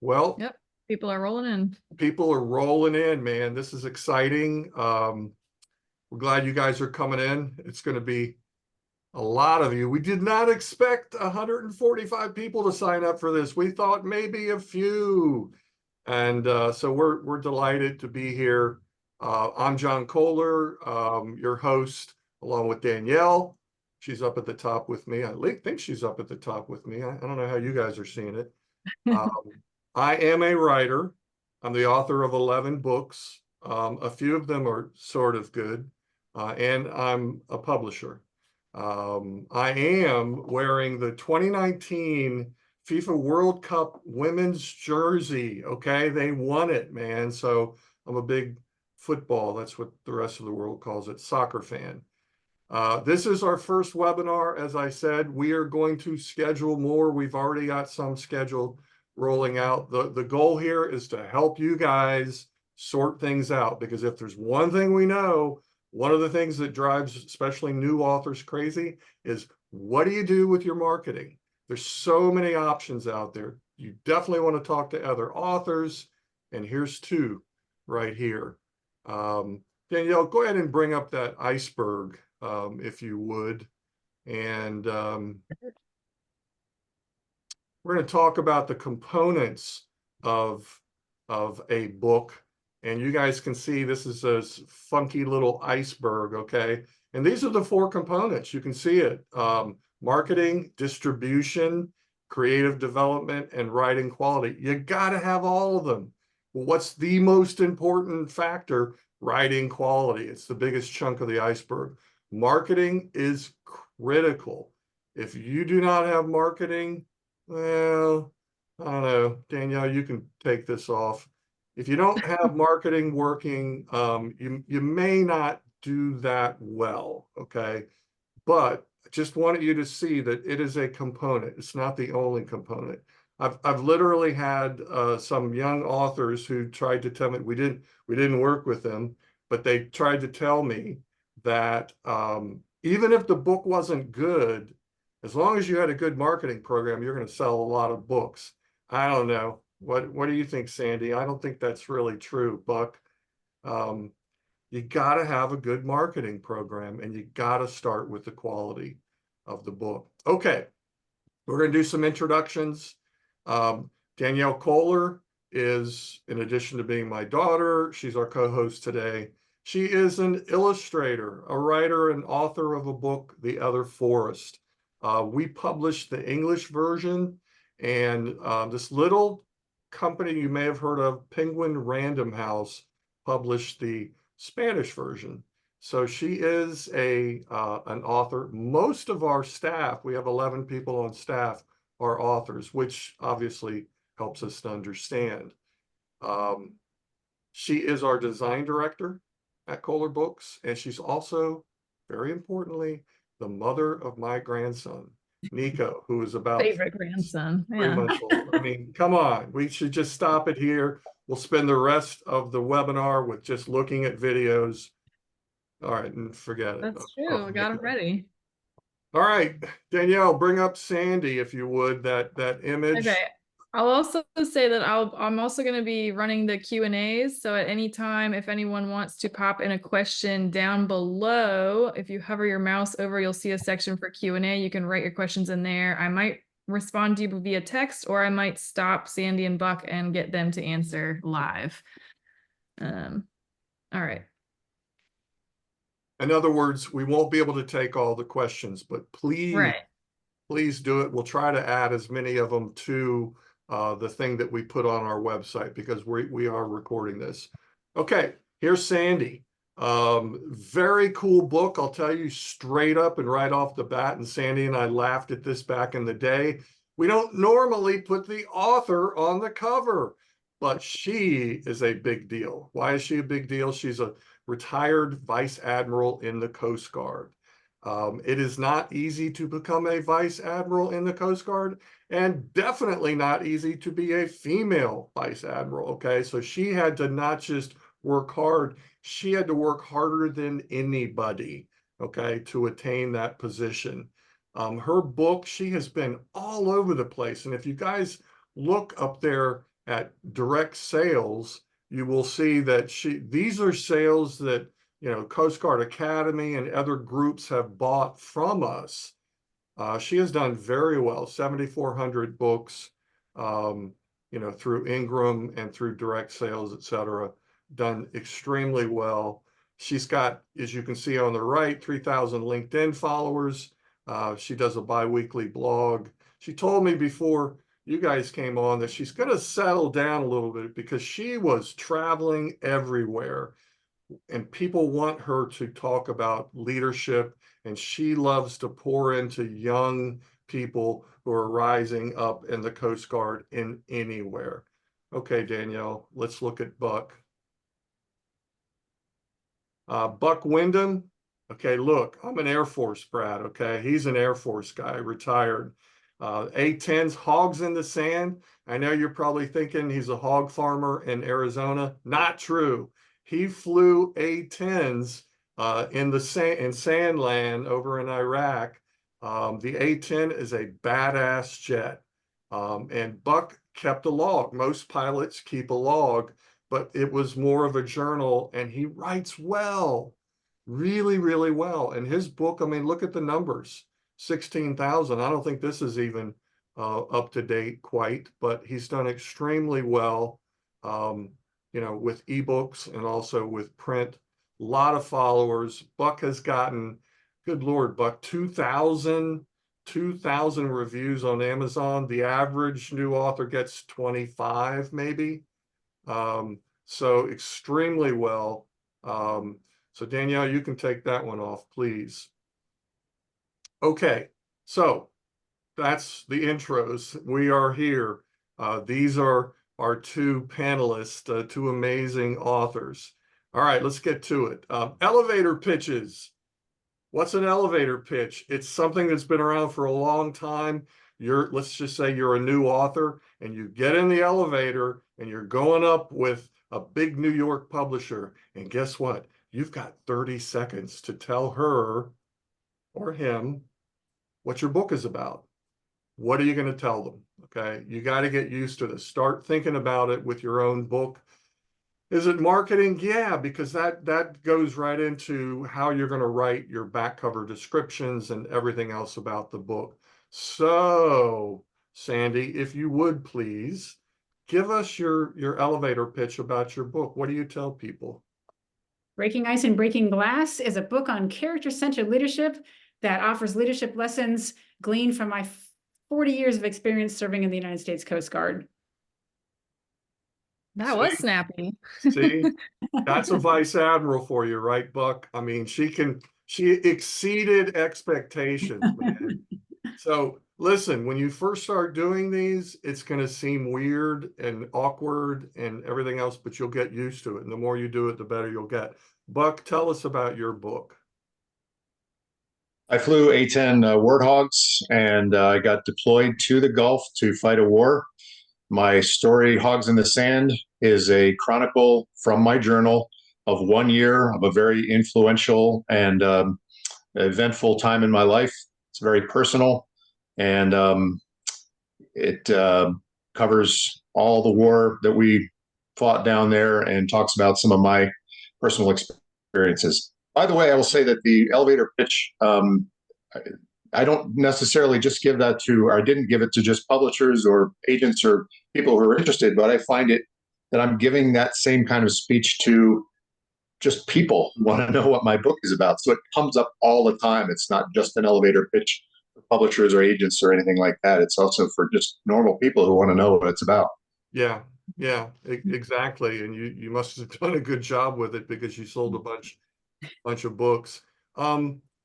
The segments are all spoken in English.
Well, Yep. People are rolling in. people are rolling in, man. This is exciting. We're glad you guys are coming in. It's going to be a lot of you. We did not expect 145 people to sign up for this. We thought maybe a few. And so we're delighted to be here. I'm John Kohler, your host, along with Danielle. She's up at the top with me. I think she's up at the top with me. I don't know how you guys are seeing it. Um, I am a writer. I'm the author of 11 books. A few of them are sort of good, and I'm a publisher. I am wearing the 2019 FIFA World Cup women's jersey. Okay, they won it, man. So I'm a big football, that's what the rest of the world calls it, soccer fan. This is our first webinar. As I said, we are going to schedule more. We've already got some scheduled rolling out. The goal here is to help you guys sort things out, because if there's one thing we know, one of the things that drives especially new authors crazy is, what do you do with your marketing? There's so many options out there. You definitely want to talk to other authors, and here's two right here. Danielle, go ahead and bring up that iceberg, if you would. And we're going to talk about the components of a book. And you guys can see this is a funky little iceberg, okay? And these are the four components. You can see it. Marketing, distribution, creative development, and writing quality. You got to have all of them. What's the most important factor? Writing quality. It's the biggest chunk of the iceberg. Marketing is critical. If you do not have marketing, well, I don't know, Danielle, you can take this off. If you don't have marketing working, you may not do that well, okay? But I just wanted you to see that it is a component. It's not the only component. I've literally had some young authors who tried to tell me, we didn't work with them, but they tried to tell me that even if the book wasn't good, as long as you had a good marketing program, you're going to sell a lot of books. I don't know. What do you think, Sandy? I don't think that's really true, Buck. You got to have a good marketing program, and you got to start with the quality of the book. Okay, we're going to do some introductions. Danielle Kohler is, in addition to being my daughter, she's our co-host today. She is an illustrator, a writer, and author of a book, The Other Forest. We published the English version, and this little company you may have heard of, Penguin Random House, published the Spanish version. So she is an author. Most of our staff, we have 11 people on staff, are authors, which obviously helps us to understand. She is our design director at Kohler Books, and she's also, very importantly, the mother of my grandson, Nico, who is about Favorite grandson. 3 months old. I mean, come on, we should just stop it here. We'll spend the rest of the webinar with just looking at videos. All right, and forget it. That's true. I got it ready. All right, Danielle, bring up Sandy, if you would, that image. Okay. I'll also say that I'm also going to be running the Q&As. So at any time, if anyone wants to pop in a question down below, if you hover your mouse over, you'll see a section for Q&A. You can write your questions in there. I might respond to you via text, or I might stop Sandy and Buck and get them to answer live. All right. In other words, we won't be able to take all the questions, but please do it. We'll try to add as many of them to the thing that we put on our website, because we are recording this. Okay, here's Sandy. Very cool book. I'll tell you straight up and right off the bat, and Sandy and I laughed at this back in the day. We don't normally put the author on the cover, but she is a big deal. Why is she a big deal? She's a retired vice admiral in the Coast Guard. It is not easy to become a vice admiral in the Coast Guard, and definitely not easy to be a female vice admiral, okay? So she had to not just work hard, she had to work harder than anybody, okay, to attain that position. Her book, she has been all over the place. And if you guys look up there at direct sales, you will see that these are sales that, you know, Coast Guard Academy and other groups have bought from us. She has done very well, 7,400 books, you know, through Ingram and through direct sales, etc. Done extremely well. She's got, as you can see on the right, 3,000 LinkedIn followers. She does a bi-weekly blog. She told me before you guys came on that she's going to settle down a little bit because she was traveling everywhere and people want her to talk about leadership, and she loves to pour into young people who are rising up in the Coast Guard in anywhere. Okay, Danielle, let's look at Buck. Buck Wyndham. Okay, look, I'm an Air Force brat, okay? He's an Air Force guy, retired. A-10s, hogs in the sand. I know you're probably thinking he's a hog farmer in Arizona. Not true. He flew A-10s in the sand land over in Iraq. The A-10 is a badass jet. And Buck kept a log. Most pilots keep a log, but it was more of a journal, and he writes well, really, really well. And his book, I mean, look at the numbers, 16,000. I don't think this is even up to date quite, but he's done extremely well, you know, with ebooks and also with print. A lot of followers. Buck has gotten, good Lord, Buck, 2,000 reviews on Amazon. The average new author gets 25 maybe. So extremely well. So Danielle, you can take that one off, please. Okay, so that's the intros. We are here. These are our two panelists, two amazing authors. All right, let's get to it. Elevator pitches. What's an elevator pitch? It's something that's been around for a long time. Let's just say you're a new author and you get in the elevator and you're going up with a big New York publisher. And guess what? You've got 30 seconds to tell her or him what your book is about. What are you going to tell them? Okay, you got to get used to this. Start thinking about it with your own book. Is it marketing? Yeah, because that goes right into how you're going to write your back cover descriptions and everything else about the book. So, Sandy, if you would please give us your elevator pitch about your book. What do you tell people? Breaking Ice and Breaking Glass is a book on character-centered leadership that offers leadership lessons gleaned from my 40 years of experience serving in the United States Coast Guard. That was snappy. See, that's a vice admiral for you, right, Buck? I mean, she exceeded expectations, man. So listen, when you first start doing these, it's going to seem weird and awkward and everything else, but you'll get used to it. And the more you do it, the better you'll get. Buck, tell us about your book. I flew A-10 Warthogs, and I got deployed to the Gulf to fight a war. My story, Hogs in the Sand, is a chronicle from my journal of 1 year of a very influential and eventful time in my life. It's very personal, and it covers all the war that we fought down there and talks about some of my personal experiences. By the way, I will say that the elevator pitch, I don't necessarily just give that to, or I didn't give it to just publishers or agents or people who are interested, but I find it that I'm giving that same kind of speech to just people who want to know what my book is about. So it comes up all the time. It's not just an elevator pitch for publishers or agents or anything like that. It's also for just normal people who want to know what it's about. Yeah, exactly. And you must have done a good job with it because you sold a bunch of books.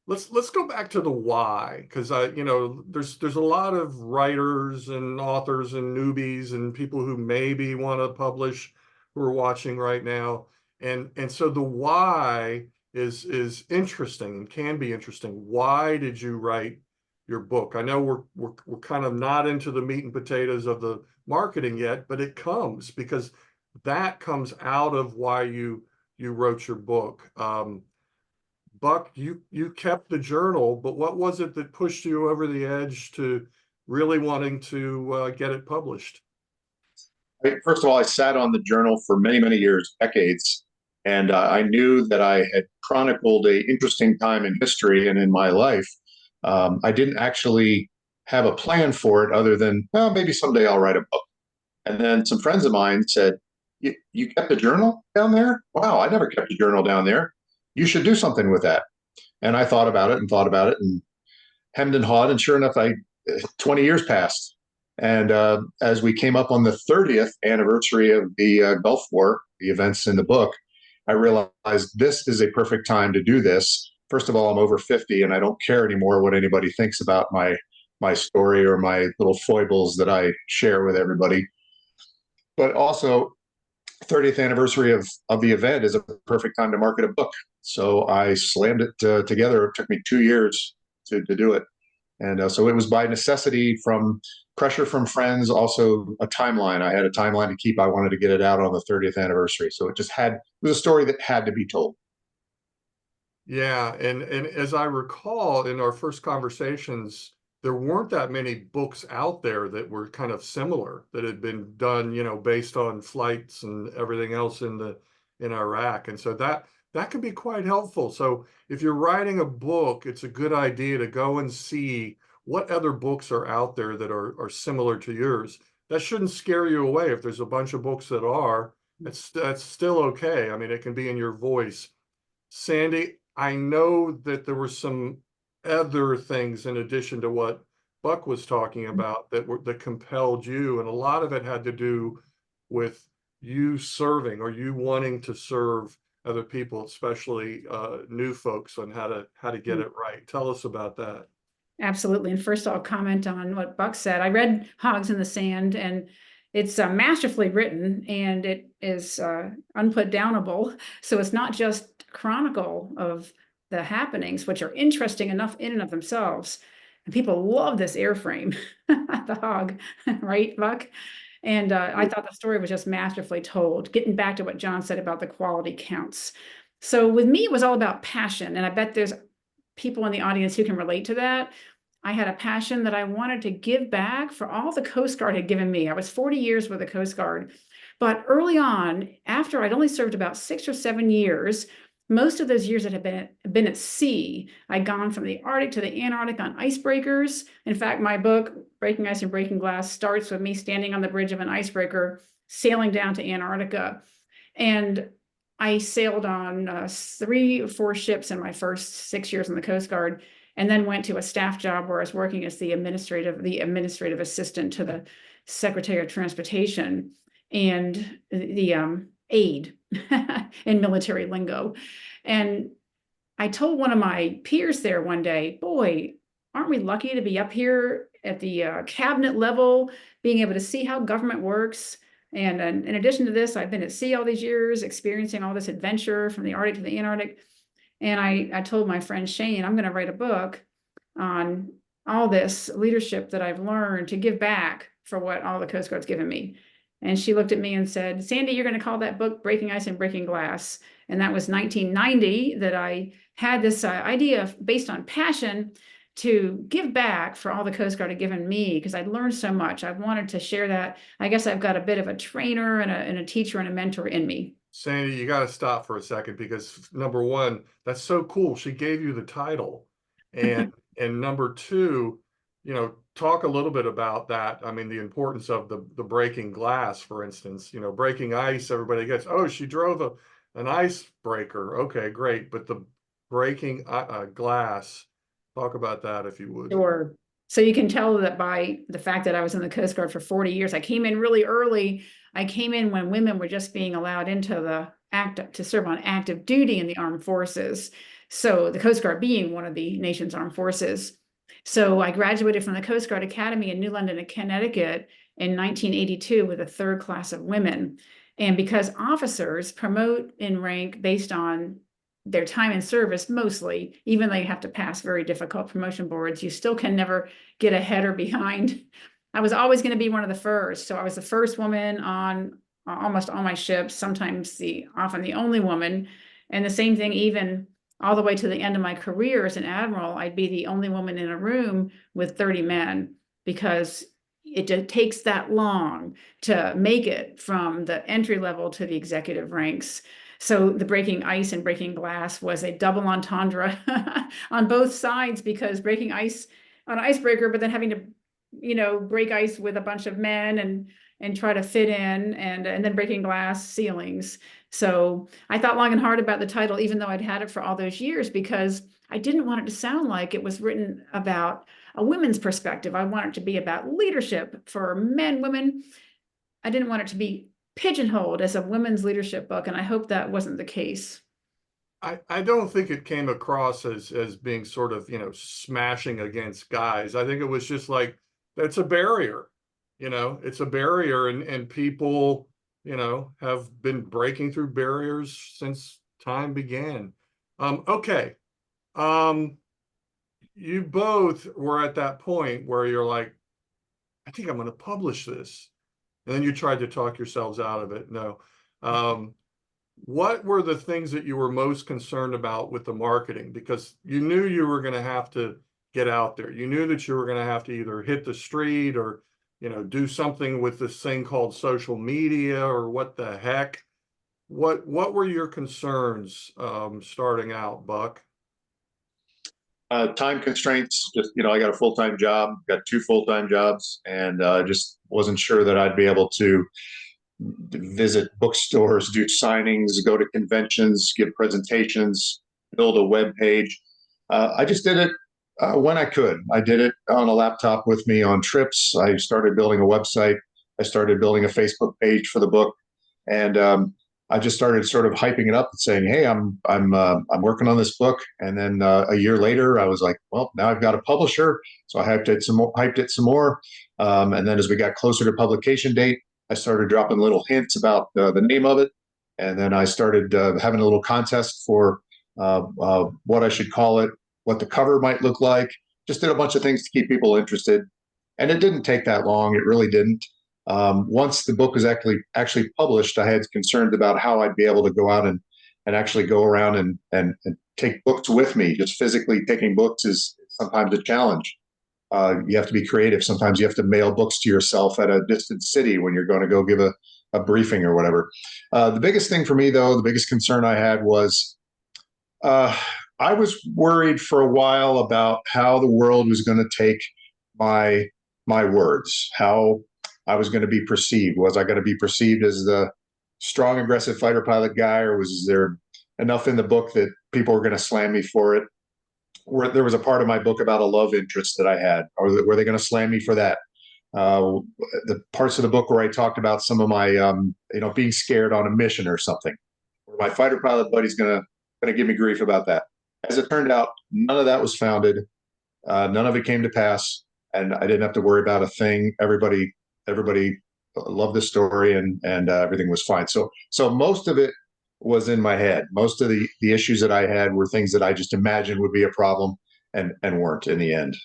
Let's go back to the why, because you know, there's a lot of writers and authors and newbies and people who maybe want to publish who are watching right now, and so the why is interesting and can be interesting. Why did you write your book? I know we're kind of not into the meat and potatoes of the marketing yet, but it comes because that comes out of why you wrote your book. Buck, you kept the journal, but what was it that pushed you over the edge to really wanting to get it published? First of all, I sat on the journal for many, many years, decades, and I knew that I had chronicled a interesting time in history and in my life. I didn't actually have a plan for it other than, well, maybe someday I'll write a book. And then some friends of mine said, you kept a journal down there? Wow, I never kept a journal down there. You should do something with that. And I thought about it and hemmed and hawed. And sure enough, 20 years passed. And as we came up on the 30th anniversary of the Gulf War, the events in the book, I realized this is a perfect time to do this. First of all, I'm over 50 and I don't care anymore what anybody thinks about my story or my little foibles that I share with everybody. But also, 30th anniversary of the event is a perfect time to market a book. So I slammed it together. It took me 2 years to do it. And so it was by necessity, from pressure from friends, also a timeline. I had a timeline to keep. I wanted to get it out on the 30th anniversary. So it was a story that had to be told. Yeah, and as I recall in our first conversations, there weren't that many books out there that were kind of similar, that had been done, based on flights and everything else in Iraq. And so that can be quite helpful. So if you're writing a book, it's a good idea to go and see what other books are out there that are similar to yours. That shouldn't scare you away. If there's a bunch of books that are, that's still okay. I mean, it can be in your voice. Sandy, I know that there were some other things in addition to what Buck was talking about that compelled you, and a lot of it had to do with you serving, or you wanting to serve other people, especially new folks, on how to get it right. Tell us about that. Absolutely. And first I'll comment on what Buck said. I read Hogs in the Sand, and it's masterfully written, and it is unputdownable. So it's not just chronicle of the happenings, which are interesting enough in and of themselves. And people love this airframe, the Hog, right, Buck? And I thought the story was just masterfully told, getting back to what John said about the quality counts. So with me, it was all about passion. And I bet there's people in the audience who can relate to that. I had a passion that I wanted to give back for all the Coast Guard had given me. I was 40 years with the Coast Guard. But early on, after I'd only served about 6 or 7 years, most of those years that had been at sea, I'd gone from the Arctic to the Antarctic on icebreakers. In fact, my book, Breaking Ice and Breaking Glass, starts with me standing on the bridge of an icebreaker, sailing down to Antarctica. And I sailed on 3 or 4 ships in my first 6 years in the Coast Guard, and then went to a staff job where I was working as the administrative assistant to the Secretary of Transportation, and the aide in military lingo. And I told one of my peers there one day, boy, aren't we lucky to be up here at the cabinet level, being able to see how government works. And in addition to this, I've been at sea all these years, experiencing all this adventure from the Arctic to the Antarctic. And I told my friend Shane, I'm going to write a book on all this leadership that I've learned to give back for what all the Coast Guard's given me. And she looked at me and said, Sandy, you're going to call that book Breaking Ice and Breaking Glass. And that was 1990 that I had this idea based on passion to give back for all the Coast Guard had given me, because I'd learned so much. I wanted to share that. I guess I've got a bit of a trainer and a teacher and a mentor in me. Sandy, you got to stop for a second, because number one, that's so cool. She gave you the title. And number two, talk a little bit about that. I mean, the importance of the breaking glass, for instance, breaking ice, everybody gets, oh, she drove an icebreaker. Okay, great. But the breaking glass, talk about that if you would. Sure. So you can tell that by the fact that I was in the Coast Guard for 40 years, I came in really early. I came in when women were just being allowed into to serve on active duty in the armed forces. So the Coast Guard being one of the nation's armed forces. So I graduated from the Coast Guard Academy in New London, Connecticut in 1982 with a 3rd class of women. And because officers promote in rank based on their time in service, mostly, even though you have to pass very difficult promotion boards, you still can never get ahead or behind. I was always going to be one of the first. So I was the first woman on almost all my ships, sometimes often the only woman. And the same thing, even all the way to the end of my career as an admiral, I'd be the only woman in a room with 30 men, because it just takes that long to make it from the entry level to the executive ranks. So the breaking ice and breaking glass was a double entendre on both sides, because breaking ice on an icebreaker, but then having to, you know, break ice with a bunch of men and try to fit in, and then breaking glass ceilings. So I thought long and hard about the title, even though I'd had it for all those years, because I didn't want it to sound like it was written about a women's perspective. I want it to be about leadership for men, women. I didn't want it to be pigeonholed as a women's leadership book, and I hope that wasn't the case. I don't think it came across as being sort of, you know, smashing against guys. I think it was just like, that's a barrier, you know, it's a barrier, and people, you know, have been breaking through barriers since time began. Okay. You both were at that point where you're like, I think I'm going to publish this. And then you tried to talk yourselves out of it. No. What were the things that you were most concerned about with the marketing? Because you knew you were going to have to get out there. You knew that you were going to have to either hit the street or, you know, do something with this thing called social media, or what the heck. What were your concerns starting out, Buck? Time constraints. Just, you know, I got a full-time job, got 2 full-time jobs, and just wasn't sure that I'd be able to visit bookstores, do signings, go to conventions, give presentations, build a web page. I just did it when I could. I did it on a laptop with me on trips. I started building a website. I started building a Facebook page for the book, and I just started sort of hyping it up and saying, "Hey, I'm working on this book." And then a year later, I was like, "Well, now I've got a publisher." So I hyped it some more. And then as we got closer to publication date, I started dropping little hints about the name of it. And then I started having a little contest for what I should call it, what the cover might look like. Just did a bunch of things to keep people interested. And it didn't take that long. It really didn't. Once the book was actually published, I had concerns about how I'd be able to go out and actually go around and take books with me. Just physically taking books is sometimes a challenge. You have to be creative. Sometimes you have to mail books to yourself at a distant city when you're going to go give a briefing or whatever. The biggest thing for me, though, the biggest concern I had was I was worried for a while about how the world was going to take my words, how I was going to be perceived. Was I going to be perceived as the strong, aggressive fighter pilot guy, or was there enough in the book that people were going to slam me for it? Where there was a part of my book about a love interest that I had, or were they going to slam me for that? The parts of the book where I talked about some of my, being scared on a mission or something, where my fighter pilot buddy's going to give me grief about that. As it turned out, none of that was founded. None of it came to pass, and I didn't have to worry about a thing. Everybody loved the story, and everything was fine. So most of it was in my head. Most of the issues that I had were things that I just imagined would be a problem, and weren't in the end.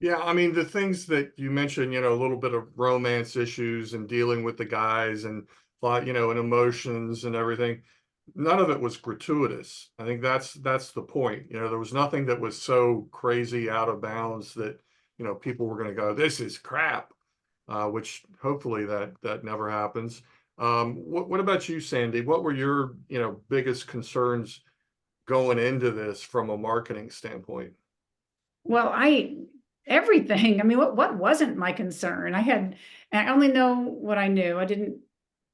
Yeah, I mean, the things that you mentioned, you know, a little bit of romance issues and dealing with the guys and, you know, and emotions and everything, none of it was gratuitous. I think that's the point. You know, there was nothing that was so crazy out of bounds that, you know, people were going to go, this is crap, which hopefully that never happens. What about you, Sandy? What were your, you know, biggest concerns going into this from a marketing standpoint? Well, everything. I mean, what wasn't my concern? I only know what I knew. I didn't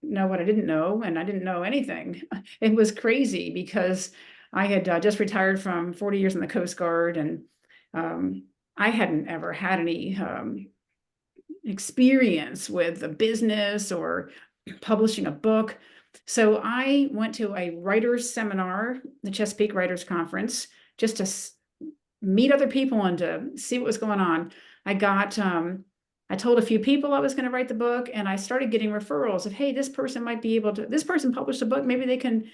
know what I didn't know, and I didn't know anything. It was crazy because I had just retired from 40 years in the Coast Guard, and I hadn't ever had any experience with a business or publishing a book. So I went to a writers seminar, the Chesapeake Writers Conference, just to meet other people and to see what was going on. I told a few people I was going to write the book, and I started getting referrals of, hey, this person might be able to, this person published a book, maybe they can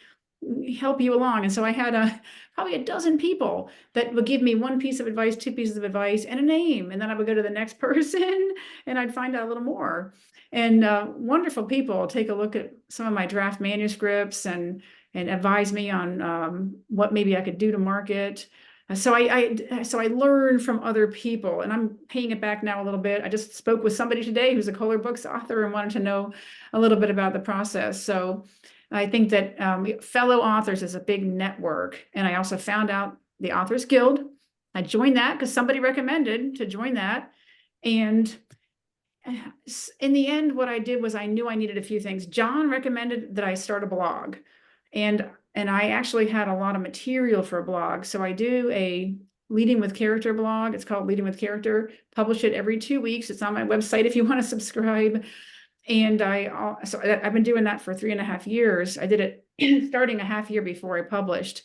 help you along. And so I had probably a dozen people that would give me one piece of advice, 2 pieces of advice, and a name. And then I would go to the next person and I'd find out a little more. And wonderful people take a look at some of my draft manuscripts and advise me on what maybe I could do to market. So I learned from other people, and I'm paying it back now a little bit. I just spoke with somebody today who's a Kohler Books author and wanted to know a little bit about the process. So I think that fellow authors is a big network. And I also found out the Authors Guild. I joined that because somebody recommended to join that. And in the end, what I did was I knew I needed a few things. John recommended that I start a blog. And I actually had a lot of material for a blog. So I do a Leading with Character blog. It's called Leading with Character. Publish it every 2 weeks. It's on my website if you want to subscribe. And so I've been doing that for 3.5 years. I did it starting a half year before I published.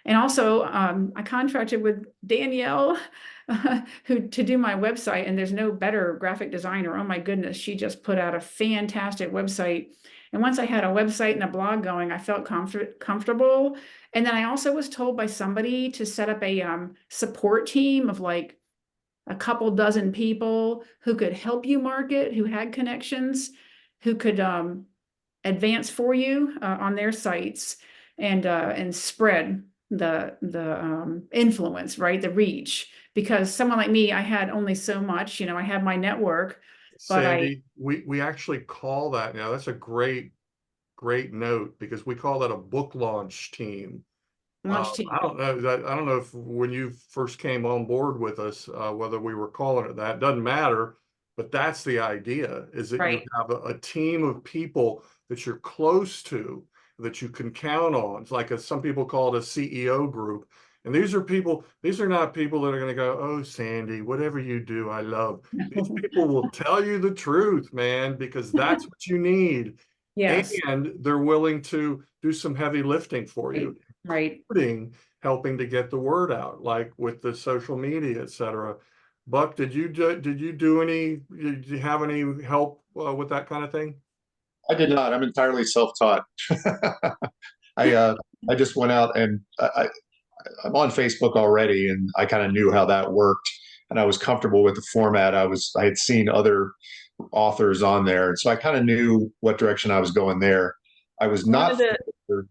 And also I contracted with Danielle to do my website, and there's no better graphic designer. Oh my goodness, she just put out a fantastic website. And once I had a website and a blog going, I felt comfortable. And then I also was told by somebody to set up a support team of like a couple dozen people who could help you market, who had connections, who could advance for you on their sites and spread the influence, right? The reach. Because someone like me, I had only so much, I had my network. But Sandy, we actually call that now. That's a great note, because we call that a book launch team. launch team. I don't know if when you first came on board with us, whether we were calling it that, doesn't matter. But that's the idea, is that you have a team of people that you're close to, that you can count on. It's like some people call it a CEO group. And these are not people that are going to go, oh, Sandy, whatever you do, I love. These people will tell you the truth, man, because that's what you need. Yes. And they're willing to do some heavy lifting for you. Right. Including helping to get the word out, like with the social media, etc. Buck, did you have any help with that kind of thing? I did not. I'm entirely self-taught. I just went out and I'm on Facebook already, and I kind of knew how that worked, and I was comfortable with the format. I had seen other authors on there, and so I kind of knew what direction I was going there. I was not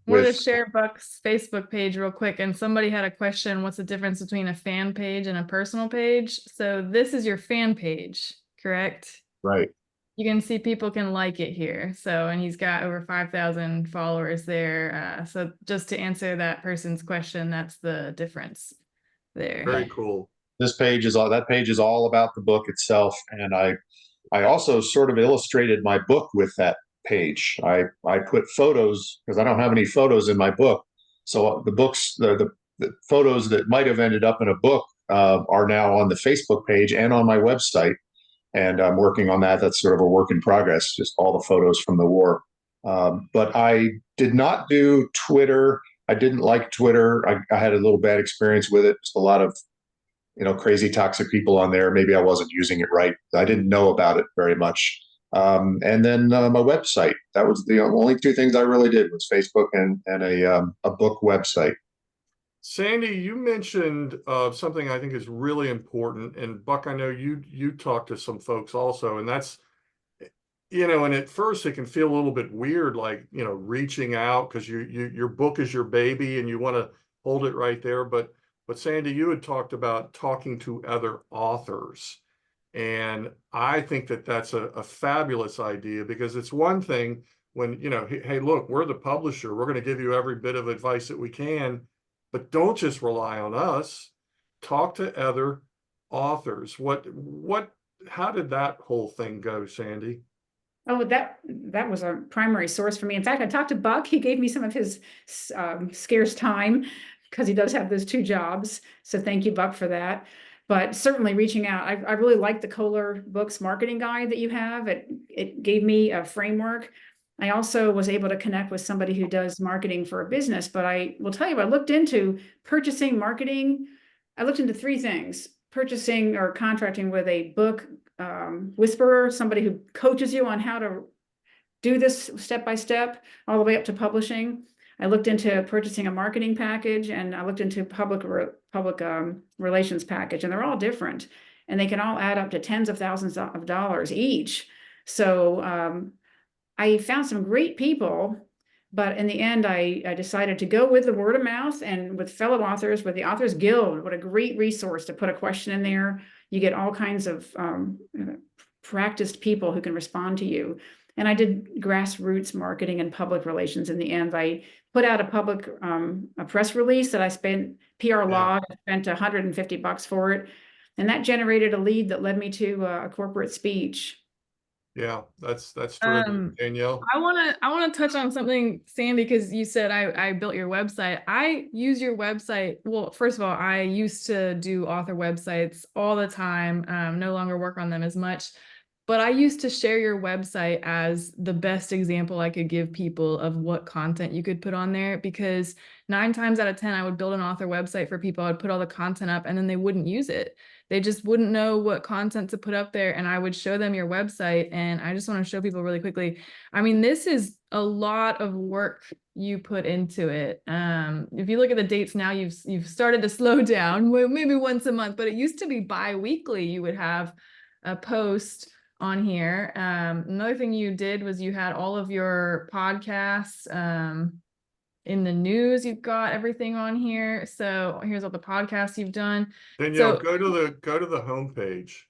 wanted to share Buck's Facebook page real quick, and somebody had a question: what's the difference between a fan page and a personal page? So this is your fan page, correct? Right. You can see people can like it here. So, and he's got over 5,000 followers there. So just to answer that person's question, that's the difference there. Very cool. That page is all about the book itself. And I also sort of illustrated my book with that page. I put photos, because I don't have any photos in my book. So the photos that might have ended up in a book are now on the Facebook page and on my website. And I'm working on that. That's sort of a work in progress, just all the photos from the war. But I did not do Twitter. I didn't like Twitter. I had a little bad experience with it. Just a lot of, crazy toxic people on there. Maybe I wasn't using it right. I didn't know about it very much. And then my website. That was the only two things I really did, was Facebook and a book website. Sandy, you mentioned something I think is really important, and Buck, I know you talked to some folks also, and that's, and at first it can feel a little bit weird, like, reaching out, because your book is your baby and you want to hold it right there. But Sandy, you had talked about talking to other authors, and I think that that's a fabulous idea, because it's one thing when, hey, look, we're the publisher, we're going to give you every bit of advice that we can. But don't just rely on us. Talk to other authors. How did that whole thing go, Sandy? Oh, that was a primary source for me. In fact, I talked to Buck. He gave me some of his scarce time, because he does have those 2 jobs. So thank you, Buck, for that. But certainly reaching out. I really like the Kohler Books marketing guide that you have. It gave me a framework. I also was able to connect with somebody who does marketing for a business, but I will tell you, I looked into purchasing, marketing. I looked into 3 things: purchasing or contracting with a book whisperer, somebody who coaches you on how to do this step by step, all the way up to publishing. I looked into purchasing a marketing package, and I looked into public relations package, and they're all different, and they can all add up to tens of thousands of dollars each. So I found some great people But in the end, I decided to go with the word of mouth and with fellow authors, with the Authors Guild. What a great resource to put a question in there. You get all kinds of practiced people who can respond to you. And I did grassroots marketing and public relations in the end. I put out a press release that I spent PR law, I spent $150 for it. And that generated a lead that led me to a corporate speech. Yeah, that's terrific, Danielle. I want to touch on something, Sandy, because you said I built your website. I use your website. Well, first of all, I used to do author websites all the time. No longer work on them as much, but I used to share your website as the best example I could give people of what content you could put on there, because 9 times out of 10, I would build an author website for people. I'd put all the content up and then they wouldn't use it. They just wouldn't know what content to put up there. And I would show them your website. And I just want to show people really quickly. I mean, this is a lot of work you put into it. If you look at the dates now, you've started to slow down, maybe once a month, but it used to be bi-weekly. You would have a post on here. Another thing you did was you had all of your podcasts, in the news. You've got everything on here. So here's all the podcasts you've done. Danielle, So, go to the homepage.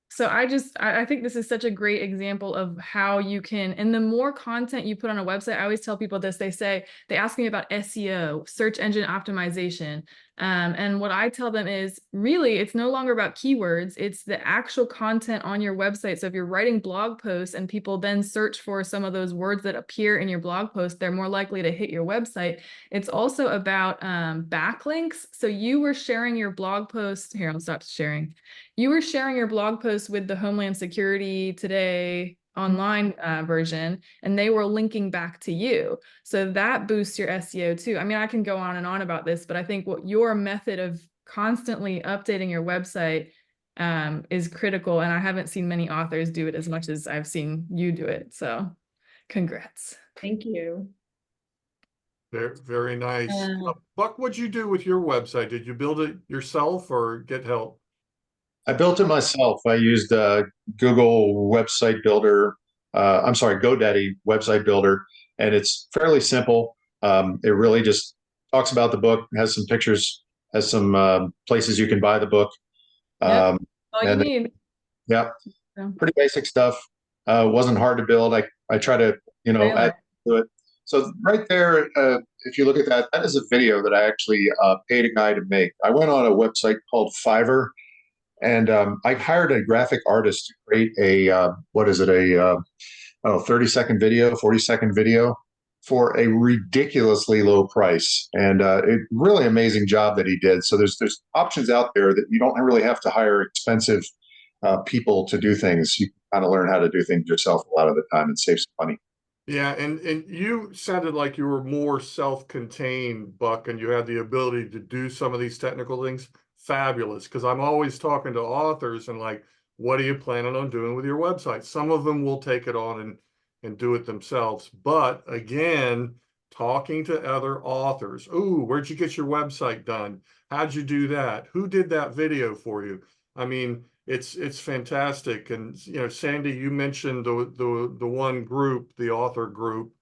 So I think this is such a great example of how you can, and the more content you put on a website, I always tell people this, they ask me about SEO, search engine optimization. And what I tell them is really, it's no longer about keywords, it's the actual content on your website. So if you're writing blog posts and people then search for some of those words that appear in your blog post, they're more likely to hit your website. It's also about backlinks. So you were sharing your blog post, here, I'll stop sharing. You were sharing your blog post with the Homeland Security Today online version, and they were linking back to you. So that boosts your SEO too. I mean, I can go on and on about this, but I think what your method of constantly updating your website is critical. And I haven't seen many authors do it as much as I've seen you do it. So congrats. Thank you. Very, very nice. Buck, what'd you do with your website? Did you build it yourself or get help? I built it myself. I used Google Website Builder. GoDaddy Website Builder, and it's fairly simple. It really just talks about the book, has some pictures, has some places you can buy the book. All you need. Yeah, pretty basic stuff. Wasn't hard to build. I try to, add to it. So right there, if you look at that, that is a video that I actually paid a guy to make. I went on a website called Fiverr. And I hired a graphic artist to create a 30-second video, 40-second video for a ridiculously low price. And a really amazing job that he did. So there's options out there that you don't really have to hire expensive people to do things. You can kind of learn how to do things yourself a lot of the time and save some money. Yeah, and you sounded like you were more self-contained, Buck, and you had the ability to do some of these technical things. Fabulous, because I'm always talking to authors and like, what are you planning on doing with your website? Some of them will take it on and do it themselves. But again, talking to other authors. Ooh, where'd you get your website done? How'd you do that? Who did that video for you? I mean, it's fantastic. And Sandy, you mentioned the one group, the author group.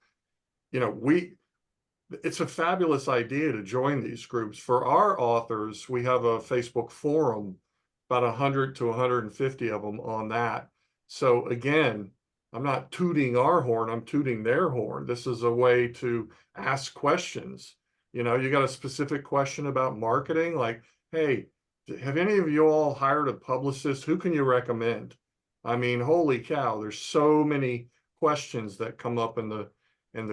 It's a fabulous idea to join these groups. For our authors, we have a Facebook forum, about 100 to 150 of them on that. So again, I'm not tooting our horn, I'm tooting their horn. This is a way to ask questions. You got a specific question about marketing, like, hey, have any of you all hired a publicist? Who can you recommend? I mean, holy cow, there's so many questions that come up in the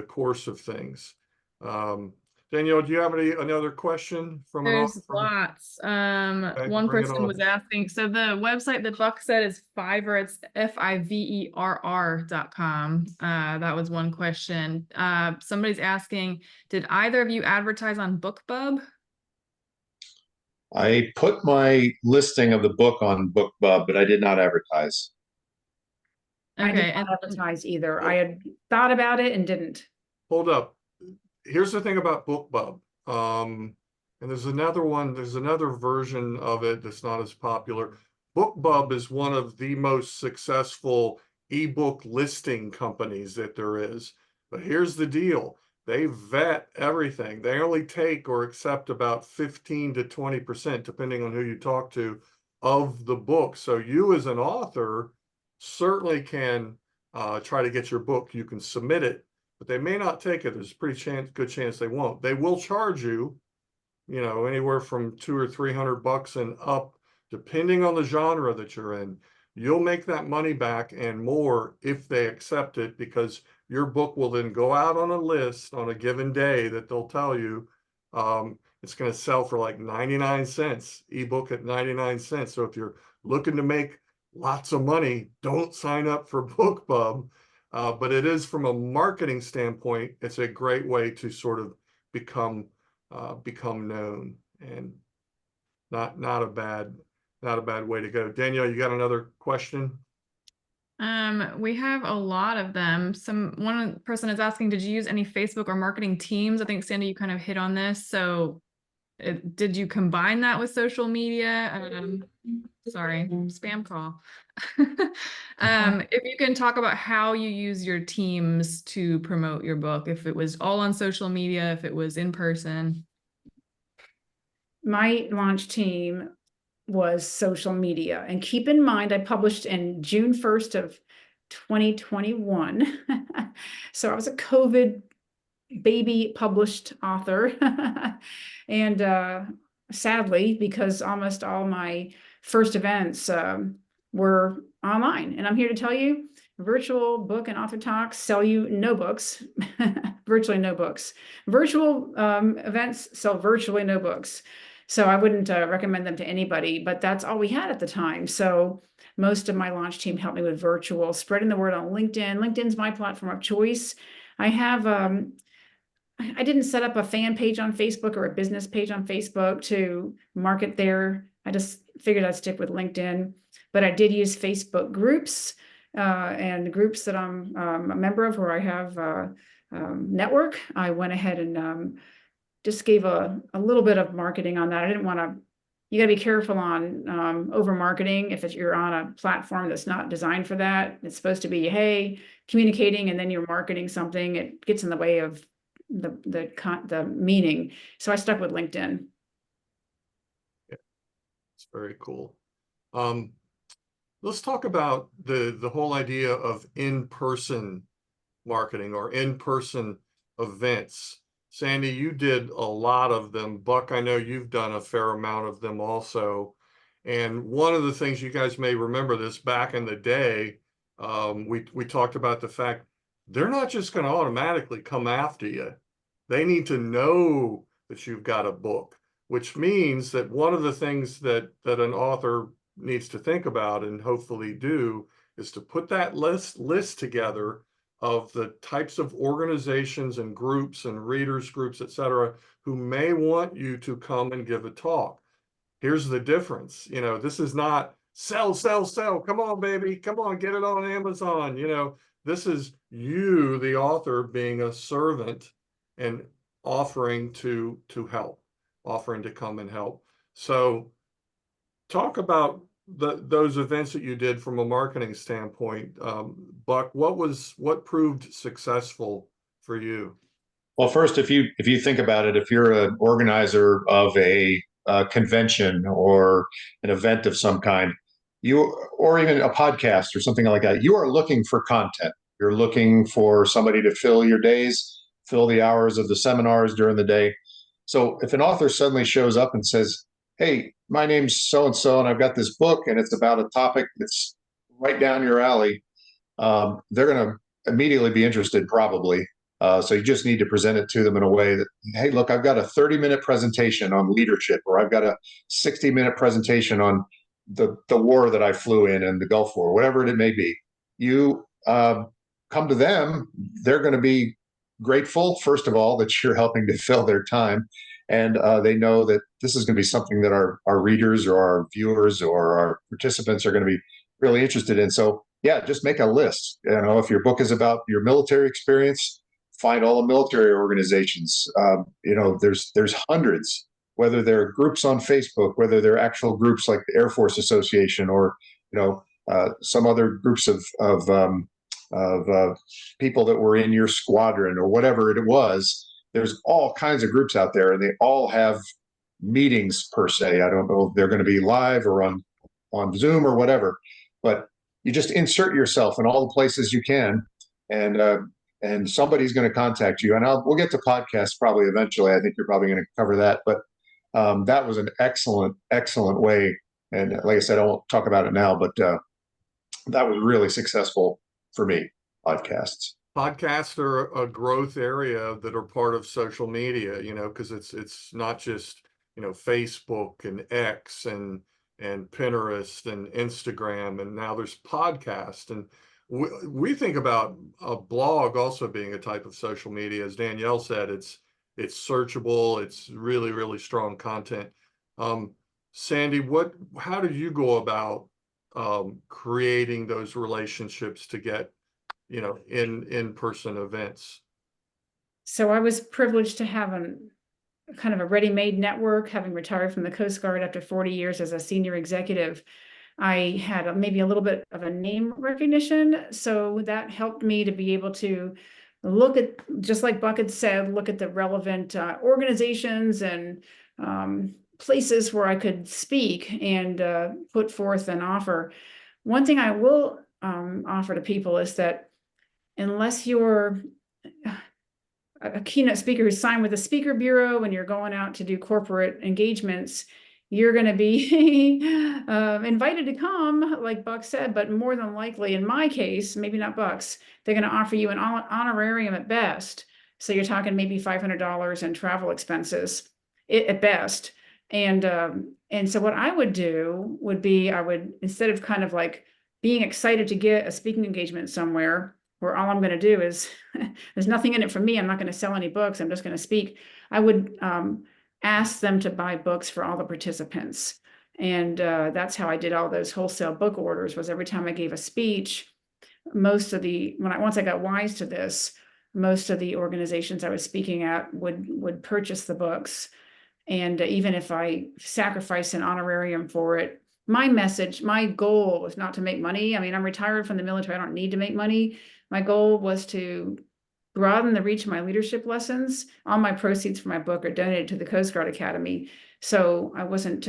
course of things. Danielle, do you have another question from an author? There's lots. Okay, One bring it person on. was asking, so the website that Buck said is Fiverr, it's FIVERR.com. That was one question. Somebody's asking, did either of you advertise on BookBub? I put my listing of the book on BookBub, but I did not advertise. I Okay, did and not advertise either. I had thought about it and didn't. Hold up. Here's the thing about BookBub. And there's another version of it that's not as popular. BookBub is one of the most successful ebook listing companies that there is. But here's the deal. They vet everything. They only take or accept about 15 to 20%, depending on who you talk to, of the book. So you as an author certainly can try to get your book. You can submit it, but they may not take it. There's a pretty good chance they won't. They will charge you, you know, anywhere from $200 or $300 and up, depending on the genre that you're in. You'll make that money back and more if they accept it, because your book will then go out on a list on a given day that they'll tell you it's going to sell for like 99 cents, ebook at 99 cents. So if you're looking to make lots of money, don't sign up for BookBub. But it is, from a marketing standpoint, it's a great way to sort of become known, and not a bad way to go. Danielle, you got another question? We have a lot of them. One person is asking, did you use any Facebook or marketing teams? I think, Sandy, you kind of hit on this. So did you combine that with social media? Sorry, spam call. If you can talk about how you use your teams to promote your book, if it was all on social media, if it was in person. My launch team was social media. And keep in mind, I published in June 1st of 2021. So I was a COVID baby published author. And sadly, because almost all my first events were online. And I'm here to tell you, virtual book and author talks sell you no books, virtually no books. Virtual events sell virtually no books. So I wouldn't recommend them to anybody, but that's all we had at the time. So most of my launch team helped me with virtual, spreading the word on LinkedIn. LinkedIn's my platform of choice. I have, I didn't set up a fan page on Facebook or a business page on Facebook to market there. I just figured I'd stick with LinkedIn, but I did use Facebook groups and groups that I'm a member of, where I have network. I went ahead and just gave a little bit of marketing on that. I didn't want to, you got to be careful on over marketing. If you're on a platform that's not designed for that, it's supposed to be, hey, communicating, and then you're marketing something, it gets in the way of the meaning. So I stuck with LinkedIn. Yeah, it's very cool. Let's talk about the whole idea of in-person marketing or in-person events. Sandy, you did a lot of them. Buck, I know you've done a fair amount of them also. And one of the things, you guys may remember this, back in the day, we talked about the fact they're not just going to automatically come after you. They need to know that you've got a book, which means that one of the things that an author needs to think about, and hopefully do, is to put that list together of the types of organizations and groups and readers groups, etc., who may want you to come and give a talk. Here's the difference. You know, this is not sell, sell, sell. Come on, baby. Come on, get it on Amazon. You know, this is you, the author, being a servant and offering to help, offering to come and help. So talk about those events that you did from a marketing standpoint. Buck, what proved successful for you? Well, first, if you think about it, if you're an organizer of a convention or an event of some kind, or even a podcast or something like that, you are looking for content. You're looking for somebody to fill your days, fill the hours of the seminars during the day. So if an author suddenly shows up and says, hey, my name's so-and-so, and I've got this book, and it's about a topic that's right down your alley, they're going to immediately be interested, probably. So you just need to present it to them in a way that, hey, look, I've got a 30-minute presentation on leadership, or I've got a 60-minute presentation on the war that I flew in and the Gulf War, whatever it may be. You come to them, they're going to be grateful, first of all, that you're helping to fill their time. And they know that this is going to be something that our readers or our viewers or our participants are going to be really interested in. So yeah, just make a list. You know, if your book is about your military experience, find all the military organizations. You know, there's hundreds, whether they're groups on Facebook, whether they're actual groups like the Air Force Association, or, you know, some other groups of people that were in your squadron or whatever it was. There's all kinds of groups out there, and they all have meetings per se. I don't know if they're going to be live or on Zoom or whatever, but you just insert yourself in all the places you can, and somebody's going to contact you. And we'll get to podcasts probably eventually. I think you're probably going to cover that, but that was an excellent way. And like I said, I won't talk about it now, but that was really successful for me. Podcasts are a growth area that are part of social media, because it's not just, Facebook and X and Pinterest and Instagram, and now there's podcast. And we think about a blog also being a type of social media. As Danielle said, it's searchable. It's really, really strong content. Sandy, how did you go about creating those relationships to get, in-person events? So I was privileged to have kind of a ready-made network, having retired from the Coast Guard after 40 years as a senior executive. I had maybe a little bit of a name recognition, so that helped me to be able to look at, just like Buck had said, look at the relevant organizations and places where I could speak and put forth an offer. One thing I will offer to people is that unless you're a keynote speaker who's signed with a speaker bureau and you're going out to do corporate engagements, you're going to be invited to come, like Buck said, but more than likely, in my case, maybe not Buck's, they're going to offer you an honorarium at best. So you're talking maybe $500 in travel expenses at best. And so what I would do would be, instead of kind of like being excited to get a speaking engagement somewhere, where all I'm going to do is, there's nothing in it for me, I'm not going to sell any books, I'm just going to speak, I would ask them to buy books for all the participants. And that's how I did all those wholesale book orders, was every time I gave a speech, once I got wise to this, most of the organizations I was speaking at would purchase the books. And even if I sacrifice an honorarium for it, my goal was not to make money. I mean, I'm retired from the military, I don't need to make money. My goal was to broaden the reach of my leadership lessons. All my proceeds for my book are donated to the Coast Guard Academy. So I wasn't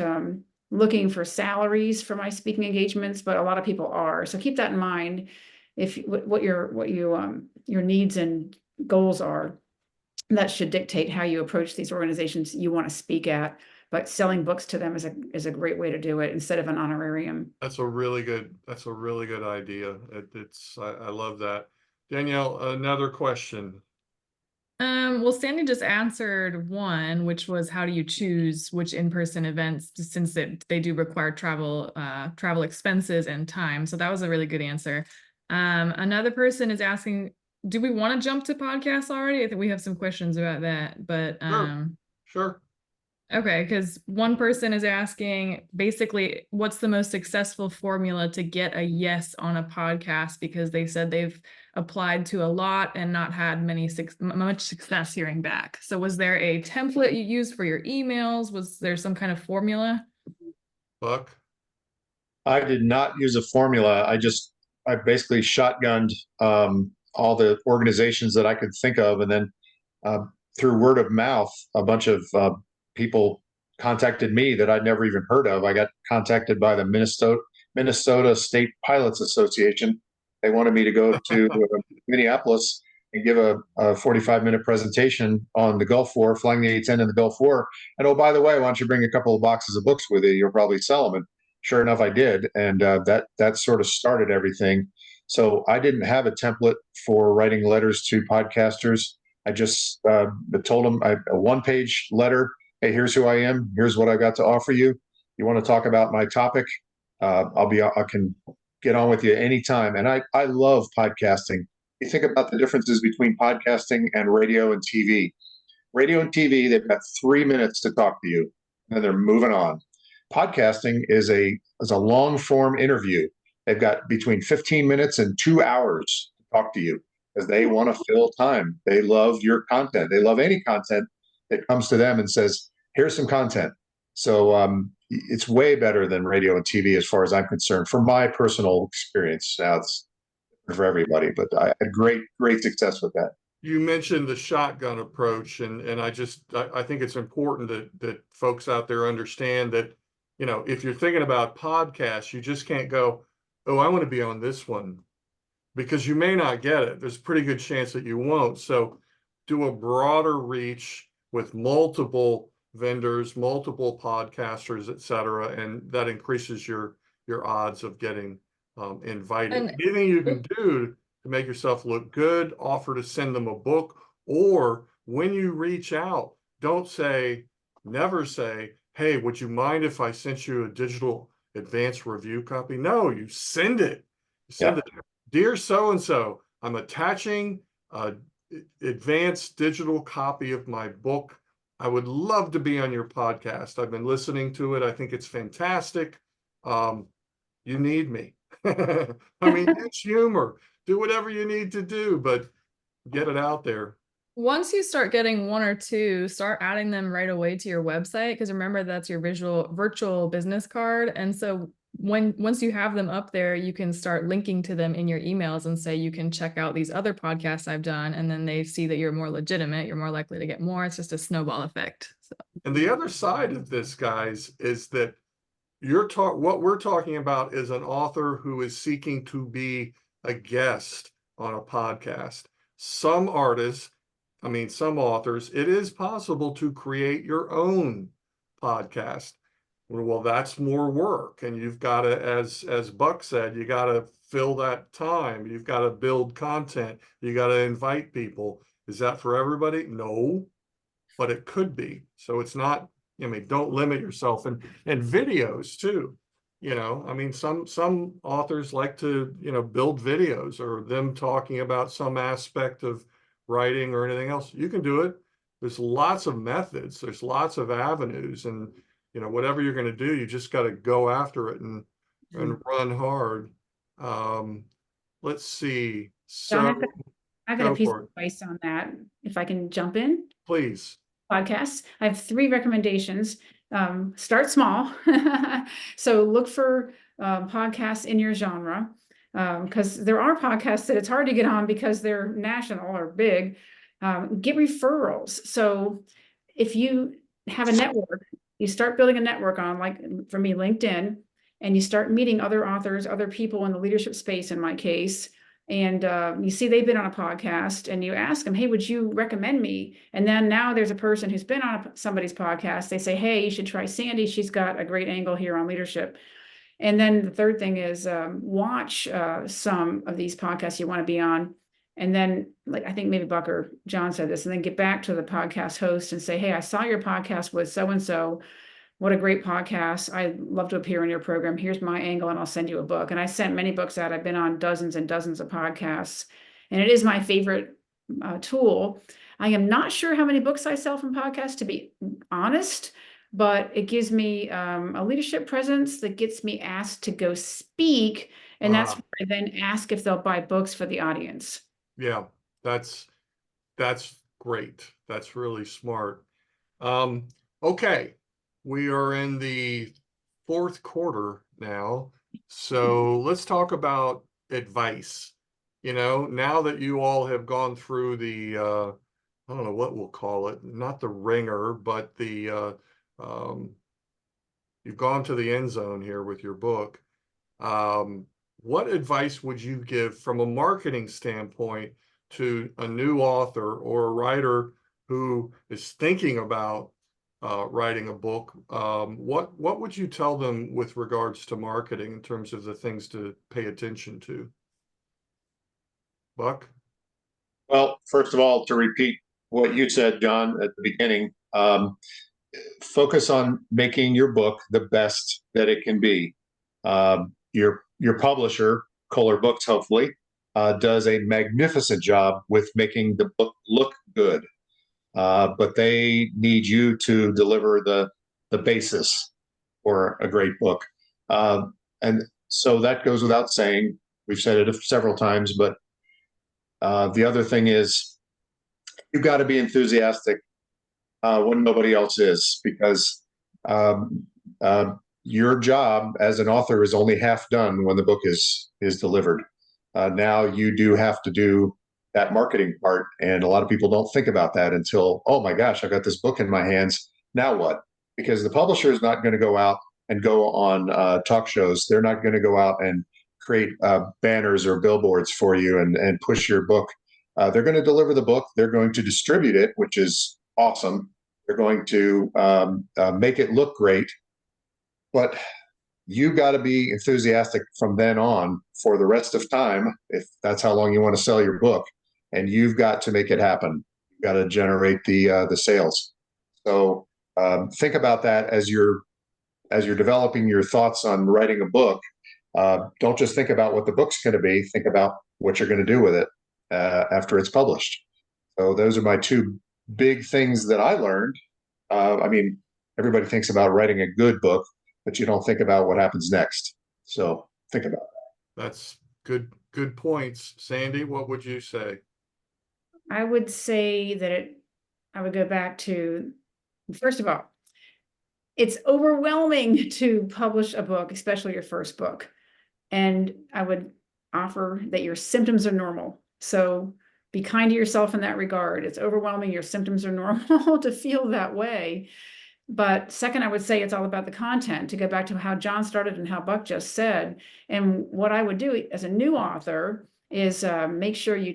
looking for salaries for my speaking engagements, but a lot of people are. So keep that in mind. If what your needs and goals are, that should dictate how you approach these organizations you want to speak at. But selling books to them is a great way to do it instead of an honorarium. That's a really good idea. I love that. Danielle, another question. Well, Sandy just answered one, which was, how do you choose which in-person events, since they do require travel expenses and time. So that was a really good answer. Another person is asking, do we want to jump to podcasts already? I think we have some questions about that, but Sure. Okay, because one person is asking, basically, what's the most successful formula to get a yes on a podcast? Because they said they've applied to a lot and not had much success hearing back. So was there a template you used for your emails? Was there some kind of formula? Buck? I did not use a formula. I basically shotgunned all the organizations that I could think of, and then through word of mouth, a bunch of people contacted me that I'd never even heard of. I got contacted by the Minnesota State Pilots Association. They wanted me to go to Minneapolis and give a 45-minute presentation on the Gulf War, flying the A-10 in the Gulf War. And oh, by the way, why don't you bring a couple of boxes of books with you? You'll probably sell them. And sure enough, I did. And that sort of started everything. So I didn't have a template for writing letters to podcasters. I just told them a one-page letter. Hey, here's who I am. Here's what I got to offer you. You want to talk about my topic? I can get on with you anytime. And I love podcasting. You think about the differences between podcasting and radio and TV. Radio and TV, they've got 3 minutes to talk to you, and then they're moving on. Podcasting is a long form interview. They've got between 15 minutes and 2 hours to talk to you because they want to fill time. They love your content. They love any content that comes to them and says, here's some content. So it's way better than radio and TV as far as I'm concerned, from my personal experience. Now, for everybody. But I had great success with that. You mentioned the shotgun approach, and I think it's important that folks out there understand that, you know, if you're thinking about podcasts, you just can't go, oh, I want to be on this one, because you may not get it. There's a pretty good chance that you won't. So do a broader reach with multiple vendors, multiple podcasters, et cetera, and that increases your odds of getting invited. And Anything you can do to make yourself look good, offer to send them a book, or when you reach out, never say, hey, would you mind if I sent you a digital advanced review copy? No, you send it. Send it. Dear so-and-so, I'm attaching a advanced digital copy of my book. I would love to be on your podcast. I've been listening to it. I think it's fantastic. You need me. I mean, use humor. Do whatever you need to do, but get it out there. once you start getting one or two, start adding them right away to your website, because remember, that's your virtual business card. And so once you have them up there, you can start linking to them in your emails and say, you can check out these other podcasts I've done. And then they see that you're more legitimate, you're more likely to get more. It's just a snowball effect. So. And the other side of this, guys, is that what we're talking about is an author who is seeking to be a guest on a podcast. Some authors, it is possible to create your own podcast. Well, that's more work, and you've got to, as Buck said, you got to fill that time. You've got to build content. You got to invite people. Is that for everybody? No, but it could be. So it's not. I mean, don't limit yourself, and videos too. You know, I mean, some authors like to, you know, build videos or them talking about some aspect of writing or anything else. You can do it. There's lots of methods. There's lots of avenues, and you know, whatever you're going to do, you just got to go after it and run hard. Let's see. So I got a piece of advice on that. If I can jump in, please. Podcasts. I have 3 recommendations. Start small. So look for podcasts in your genre, because there are podcasts that it's hard to get on because they're national or big. Get referrals. So if you have a network, you start building a network on, like for me, LinkedIn, and you start meeting other authors, other people in the leadership space, in my case, and you see they've been on a podcast, and you ask them, hey, would you recommend me? And then now there's a person who's been on somebody's podcast. They say, hey, you should try Sandy. She's got a great angle here on leadership. And then the third thing is watch some of these podcasts you want to be on. And then, like, I think maybe Buck or John said this, and then get back to the podcast host and say, hey, I saw your podcast with so-and-so. What a great podcast. I'd love to appear in your program. Here's my angle, and I'll send you a book. And I sent many books out. I've been on dozens and dozens of podcasts, and it is my favorite tool. I am not sure how many books I sell from podcasts, to be honest, but it gives me a leadership presence that gets me asked to go speak. And that's where I then ask if they'll buy books for the audience. Yeah, that's great. That's really smart. Okay. We are in the 4th quarter now. So let's talk about advice. You know, now that you all have gone through the, I don't know what we'll call it, not the ringer, but the, you've gone to the end zone here with your book. What advice would you give from a marketing standpoint to a new author or a writer who is thinking about writing a book? What would you tell them with regards to marketing in terms of the things to pay attention to? Buck? Well, first of all, to repeat what you said, John, at the beginning, focus on making your book the best that it can be. Your publisher, Kohler Books, hopefully, does a magnificent job with making the book look good. But they need you to deliver the basis for a great book. And so that goes without saying. We've said it several times, but the other thing is you've got to be enthusiastic when nobody else is, because your job as an author is only half done when the book is delivered. now you do have to do that marketing part. And a lot of people don't think about that until, oh my gosh, I got this book in my hands. Now what? Because the publisher is not going to go out and go on talk shows. They're not going to go out and create banners or billboards for you and push your book. They're going to deliver the book. They're going to distribute it, which is awesome. They're going to make it look great. But you got to be enthusiastic from then on for the rest of time, if that's how long you want to sell your book. And you've got to make it happen. You've got to generate the sales. So think about that as you're developing your thoughts on writing a book. Don't just think about what the book's going to be. Think about what you're going to do with it after it's published. So those are my two big things that I learned. I mean, everybody thinks about writing a good book, but you don't think about what happens next. So think about that. That's good points. Sandy, what would you say? I would say that I would go back to, first of all, it's overwhelming to publish a book, especially your first book. And I would offer that your symptoms are normal. So be kind to yourself in that regard. It's overwhelming. Your symptoms are normal to feel that way. But second, I would say it's all about the content, to go back to how John started and how Buck just said. And what I would do as a new author is make sure you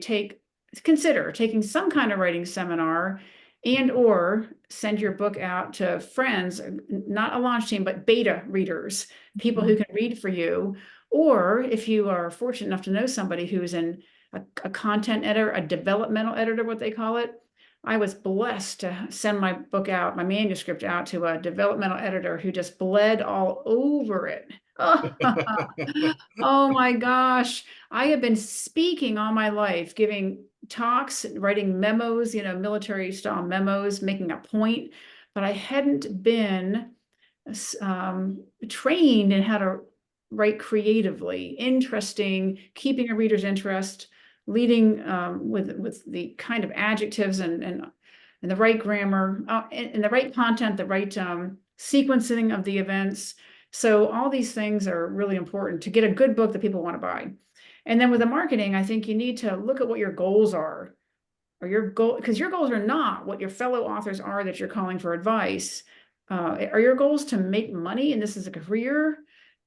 consider taking some kind of writing seminar, and or send your book out to friends, not a launch team, but beta readers, people who can read for you. Or if you are fortunate enough to know somebody who's in a content editor, a developmental editor, what they call it. I was blessed to send my book out, my manuscript out, to a developmental editor who just bled all over it. Oh my gosh. I have been speaking all my life, giving talks, writing memos, military style memos, making a point, but I hadn't been trained in how to write creatively, interesting, keeping a reader's interest, leading with the kind of adjectives and the right grammar, and the right content, the right sequencing of the events. So all these things are really important to get a good book that people want to buy. And then with the marketing, I think you need to look at what your goals are, because your goals are not what your fellow authors are that you're calling for advice. Are your goals to make money and this is a career?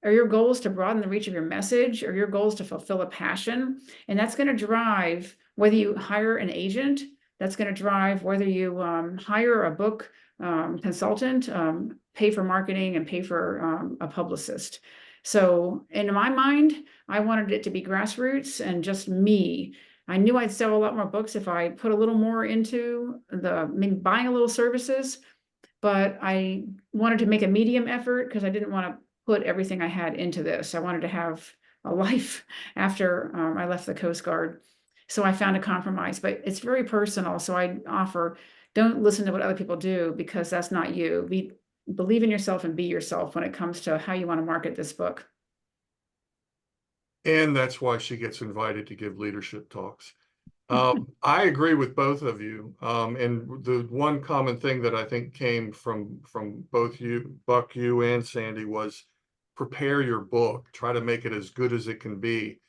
Are your goals to broaden the reach of your message? Are your goals to fulfill a passion? And that's going to drive whether you hire an agent. That's going to drive whether you hire a book consultant, pay for marketing, and pay for a publicist. So in my mind, I wanted it to be grassroots and just me. I knew I'd sell a lot more books if I put a little more into maybe buying a little services, but I wanted to make a medium effort because I didn't want to put everything I had into this. I wanted to have a life after I left the Coast Guard. So I found a compromise, but it's very personal. So I offer, don't listen to what other people do, because that's not you. Believe in yourself and be yourself when it comes to how you want to market this book. And that's why she gets invited to give leadership talks. I agree with both of you. And the one common thing that I think came from both you, Buck, you and Sandy, was prepare your book. Try to make it as good as it can be.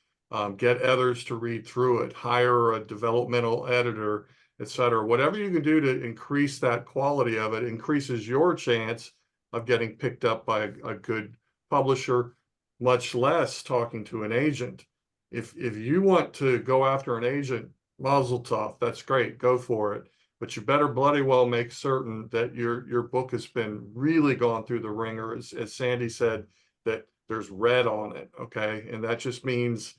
Get others to read through it. Hire a developmental editor, etc. Whatever you can do to increase that quality of it increases your chance of getting picked up by a good publisher, much less talking to an agent. If you want to go after an agent, mazel tov, that's great, go for it. But you better bloody well make certain that your book has been really gone through the ringer, as Sandy said, that there's red on it, okay? And that just means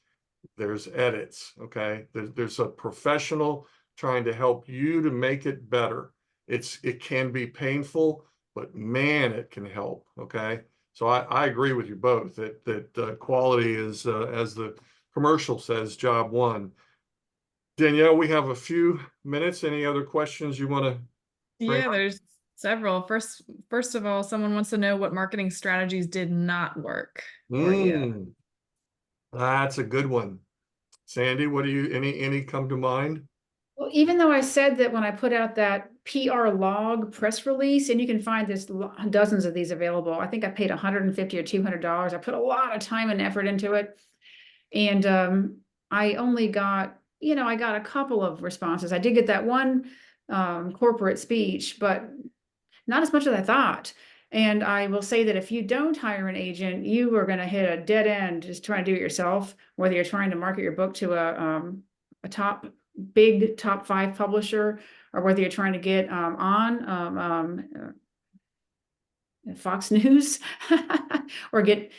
there's edits, okay? There's a professional trying to help you to make it better. It can be painful, but man, it can help, okay? So I agree with you both that quality is, as the commercial says, job one. Danielle, we have a few minutes. Any other questions you want to? Yeah, there's several. First of all, someone wants to know what marketing strategies did not work for you. That's a good one. Sandy, what do you, any come to mind? Well, even though I said that when I put out that PR log press release, and you can find there's dozens of these available. I think I paid $150 or $200. I put a lot of time and effort into it. And I only got, I got a couple of responses. I did get that one corporate speech, but not as much as I thought. And I will say that if you don't hire an agent, you are going to hit a dead end just trying to do it yourself, whether you're trying to market your book to a top 5 publisher, or whether you're trying to get on Fox News or get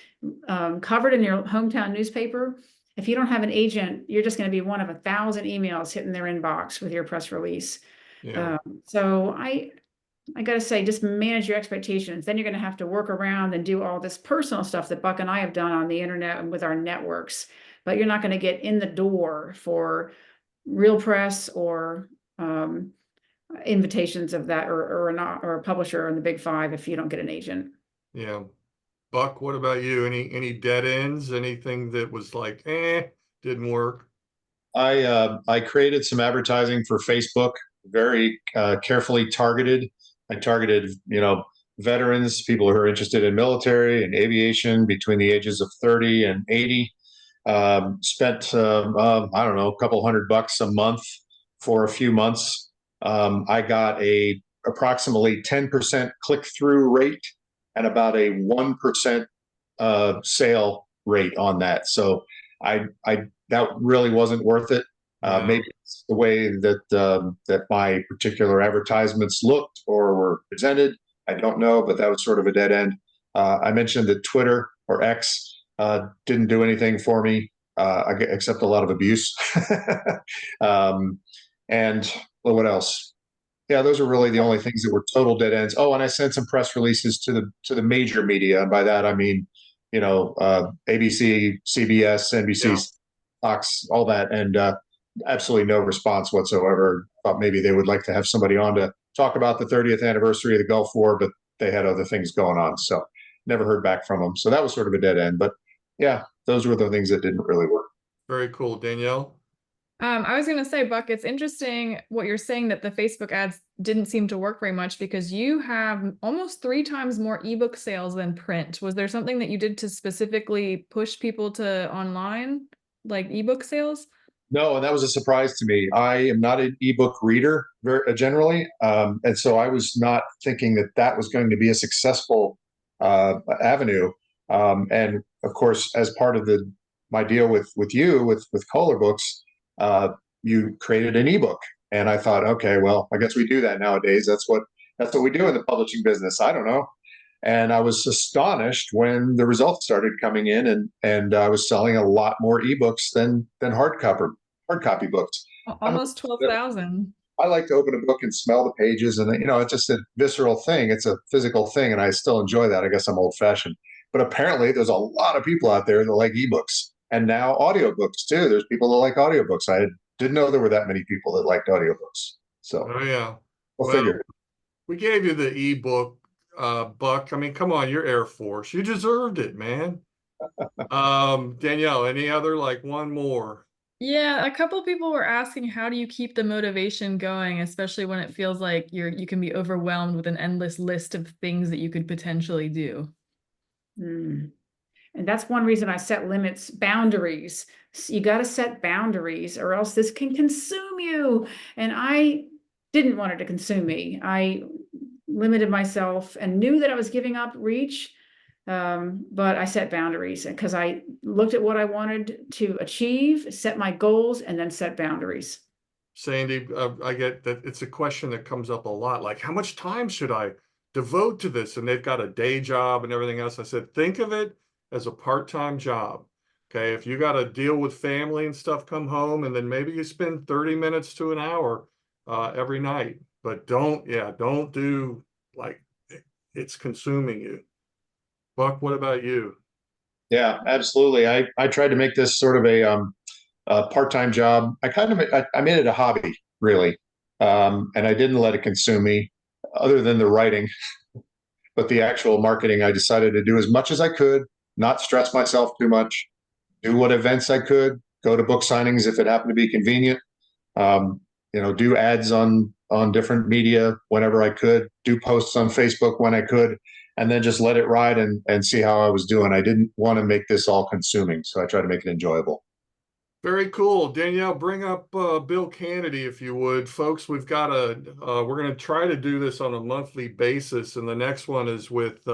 covered in your hometown newspaper. If you don't have an agent, you're just going to be one of 1,000 emails hitting their inbox with your press release. Yeah. So I got to say, just manage your expectations. Then you're going to have to work around and do all this personal stuff that Buck and I have done on the internet and with our networks. But you're not going to get in the door for real press or invitations of that, or a publisher in the Big 5 if you don't get an agent. Yeah. Buck, what about you? Any dead ends? Anything that was like, didn't work? I created some advertising for Facebook, very carefully targeted. I targeted, veterans, people who are interested in military and aviation between the ages of 30 and 80. Spent, I don't know, a couple $100 a month for a few months. I got a approximately 10% click-through rate and about a 1% sale rate on that. So that really wasn't worth it. Maybe it's the way that my particular advertisements looked or were presented. I don't know, but that was sort of a dead end. I mentioned that Twitter or X didn't do anything for me, except a lot of abuse. And well, what else? Yeah, those are really the only things that were total dead ends. Oh, and I sent some press releases to the major media, and by that I mean, ABC, CBS, NBC, Fox, all that, and absolutely no response whatsoever. Thought maybe they would like to have somebody on to talk about the 30th anniversary of the Gulf War, but they had other things going on, so never heard back from them. So that was sort of a dead end. But yeah, those were the things that didn't really work. Very cool. Danielle? I was going to say, Buck, it's interesting what you're saying, that the Facebook ads didn't seem to work very much, because you have almost 3 times more ebook sales than print. Was there something that you did to specifically push people to online, like ebook sales? No, and that was a surprise to me. I am not an ebook reader generally, and so I was not thinking that was going to be a successful avenue. And of course, as part of my deal with Kohler Books, you created an ebook, and I thought, okay, well, I guess we do that nowadays. That's what we do in the publishing business. I don't know. And I was astonished when the results started coming in, and I was selling a lot more ebooks than hard copy books. Almost 12,000. I like to open a book and smell the pages, and it's just a visceral thing. It's a physical thing, and I still enjoy that. I guess I'm old fashioned, but apparently there's a lot of people out there that like ebooks, and now audiobooks too. There's people that like audiobooks. I didn't know there were that many people that liked audiobooks. So, Oh yeah. we'll figure. We gave you the ebook, Buck. I mean, come on, you're Air Force. You deserved it, man. Danielle, any other, like one more? Yeah, a couple of people were asking, how do you keep the motivation going, especially when it feels like you can be overwhelmed with an endless list of things that you could potentially do? And that's one reason I set limits, boundaries. You got to set boundaries, or else this can consume you. And I didn't want it to consume me. I limited myself and knew that I was giving up reach. But I set boundaries because I looked at what I wanted to achieve, set my goals, and then set boundaries. Sandy, I get that it's a question that comes up a lot. Like, how much time should I devote to this? And they've got a day job and everything else. I said, think of it as a part-time job. Okay. If you got to deal with family and stuff, come home, and then maybe you spend 30 minutes to an hour every night, but don't do like it's consuming you. Buck, what about you? Yeah, absolutely. I tried to make this sort of a part-time job. I made it a hobby, really, and I didn't let it consume me, other than the writing. But the actual marketing, I decided to do as much as I could, not stress myself too much, do what events I could, go to book signings if it happened to be convenient, do ads on different media whenever I could, do posts on Facebook when I could, and then just let it ride and see how I was doing. I didn't want to make this all consuming, so I tried to make it enjoyable. Very cool. Danielle, bring up Bill Kennedy if you would. Folks, we've got we're going to try to do this on a monthly basis. And the next one is with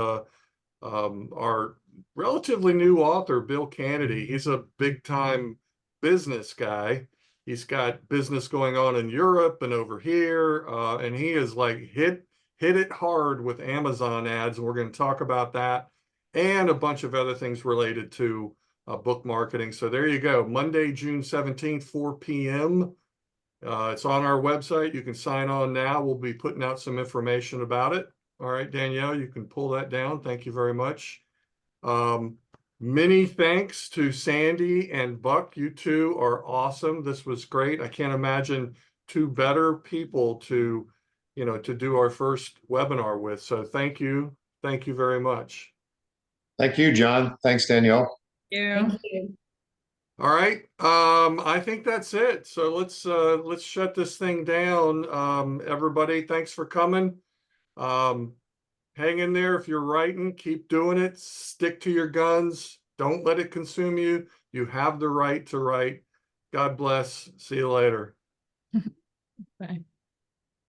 our relatively new author, Bill Kennedy. He's a big time business guy. He's got business going on in Europe and over here. And he is like hit it hard with Amazon ads. And we're going to talk about that and a bunch of other things related to book marketing. So there you go. Monday, June 17th, 4 p.m. It's on our website. You can sign on now. We'll be putting out some information about it. All right, Danielle, you can pull that down. Thank you very much. Many thanks to Sandy and Buck. You two are awesome. This was great. I can't imagine two better people to, to do our first webinar with. So thank you. Thank you very much. Thank you, John. Thanks, Danielle. Yeah. Thank you. All right. I think that's it. So let's shut this thing down. Everybody, thanks for coming. Hang in there. If you're writing, keep doing it. Stick to your guns. Don't let it consume you. You have the right to write. God bless. See you later. Bye.